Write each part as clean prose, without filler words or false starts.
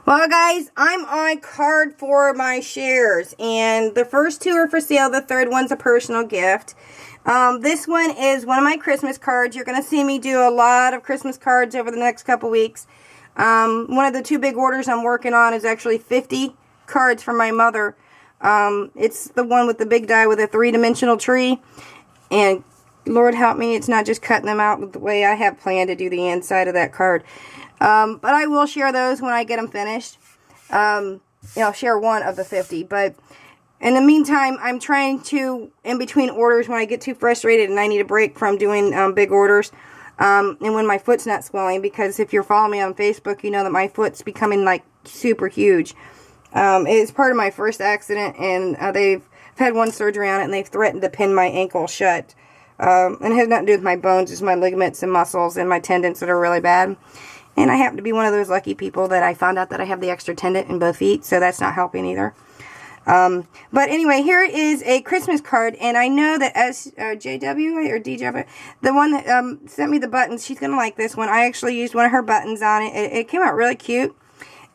Well, guys, I'm on card for my shares, and the first two are for sale. The third one's a personal gift. This one is one of my Christmas cards. You're going to see me do a lot of Christmas cards over the next couple weeks. One of the two big orders I'm working on is actually 50 cards for my mother. It's the one with the big die with a three-dimensional tree, and Lord help me, it's not just cutting them out with the way I have planned to do the inside of that card. But I will share those when I get them finished. I'll share one of the 50. But in the meantime, I'm trying to, in between orders, when I get too frustrated and I need a break from doing big orders, and when my foot's not swelling, because if you're following me on Facebook, you know that my foot's becoming like super huge. It's part of my first accident, and they've had one surgery on it, and they've threatened to pin my ankle shut. And it has nothing to do with my bones, it's my ligaments and muscles and my tendons that are really bad. And I happen to be one of those lucky people that I found out that I have the extra tendon in both feet, so that's not helping either. But anyway, here is a Christmas card, and I know that JW or DW, the one that sent me the buttons, she's going to like this one. I actually used one of her buttons on it. It came out really cute,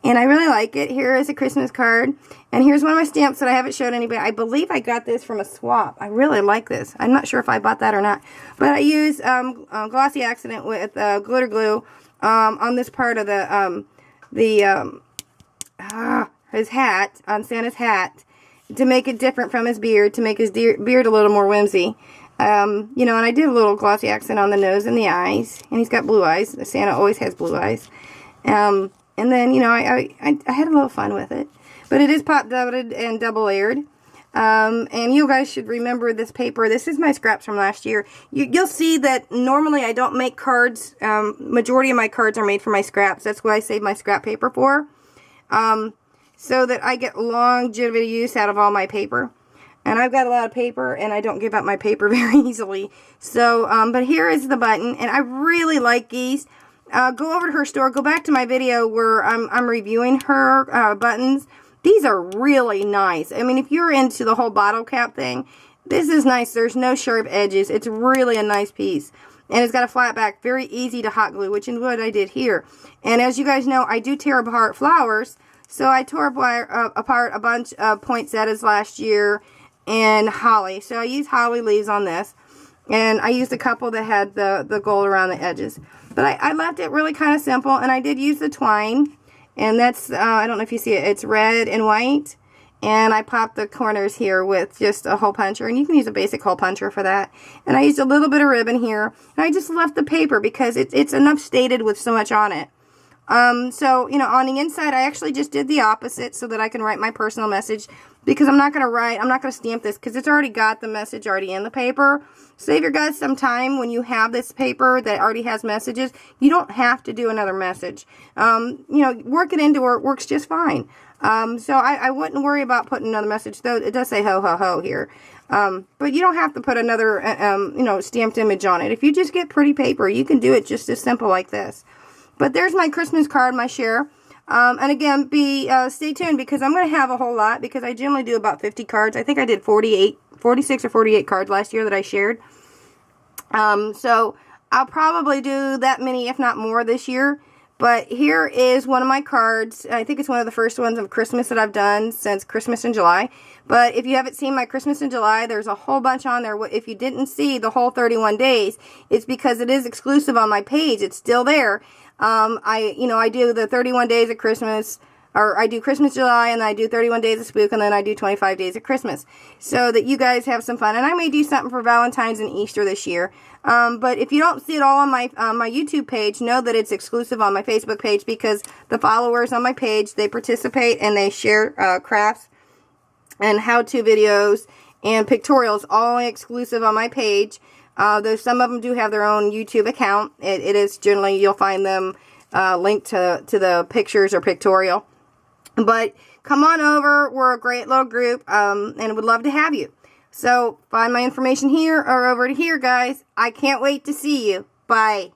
and I really like it. Here is a Christmas card, and here's one of my stamps that I haven't showed anybody. I believe I got this from a swap. I really like this. I'm not sure if I bought that or not, but I used Glossy Accident with glitter glue on this part of his hat, on Santa's hat, to make it different from his beard, to make his beard a little more whimsy. And I did a little glossy accent on the nose and the eyes, and he's got blue eyes. Santa always has blue eyes. And then, I had a little fun with it. But it is pop-dotted and double-layered. And you guys should remember this paper. This is my scraps from last year. You'll see that normally I don't make cards. Majority of my cards are made from my scraps. That's what I save my scrap paper for. So that I get longevity use out of all my paper. And I've got a lot of paper, and I don't give up my paper very easily. So, but here is the button, and I really like these. Go over to her store. Go back to my video where I'm reviewing her buttons. These are really nice. I mean, if you're into the whole bottle cap thing, this is nice. There's no sharp edges. It's really a nice piece. And it's got a flat back, very easy to hot glue, which is what I did here. And as you guys know, I do tear apart flowers. So I tore apart a bunch of poinsettias last year and holly. So I used holly leaves on this. And I used a couple that had the gold around the edges. But I left it really kind of simple. And I did use the twine. And that's, I don't know if you see it, it's red and white. And I popped the corners here with just a hole puncher. And you can use a basic hole puncher for that. And I used a little bit of ribbon here. And I just left the paper because it's enough stated with so much on it. So, on the inside, I actually just did the opposite so that I can write my personal message. Because I'm not going to stamp this because it's already got the message already in the paper. Save your guys some time when you have this paper that already has messages. You don't have to do another message. Work it into where it works just fine. So I wouldn't worry about putting another message, though it does say ho, ho, ho here. But you don't have to put another, stamped image on it. If you just get pretty paper, you can do it just as simple like this. But there's my Christmas card, my share. And again, stay tuned because I'm going to have a whole lot because I generally do about 50 cards. I think I did 46 or 48 cards last year that I shared. So I'll probably do that many, if not more, this year. But here is one of my cards. I think it's one of the first ones of Christmas that I've done since Christmas in July. But if you haven't seen my Christmas in July, there's a whole bunch on there. If you didn't see the whole 31 days, it's because it is exclusive on my page. It's still there. I do the 31 days of Christmas, or I do Christmas July, and then I do 31 days of Spook, and then I do 25 days of Christmas, so that you guys have some fun. And I may do something for Valentine's and Easter this year. But if you don't see it all on my YouTube page, know that it's exclusive on my Facebook page because the followers on my page, they participate and they share crafts and how-to videos and pictorials, all exclusive on my page. Though some of them do have their own YouTube account. It is generally, you'll find them linked to the pictures or pictorial. But come on over. We're a great little group, and would love to have you. So find my information here or over to here, guys. I can't wait to see you. Bye.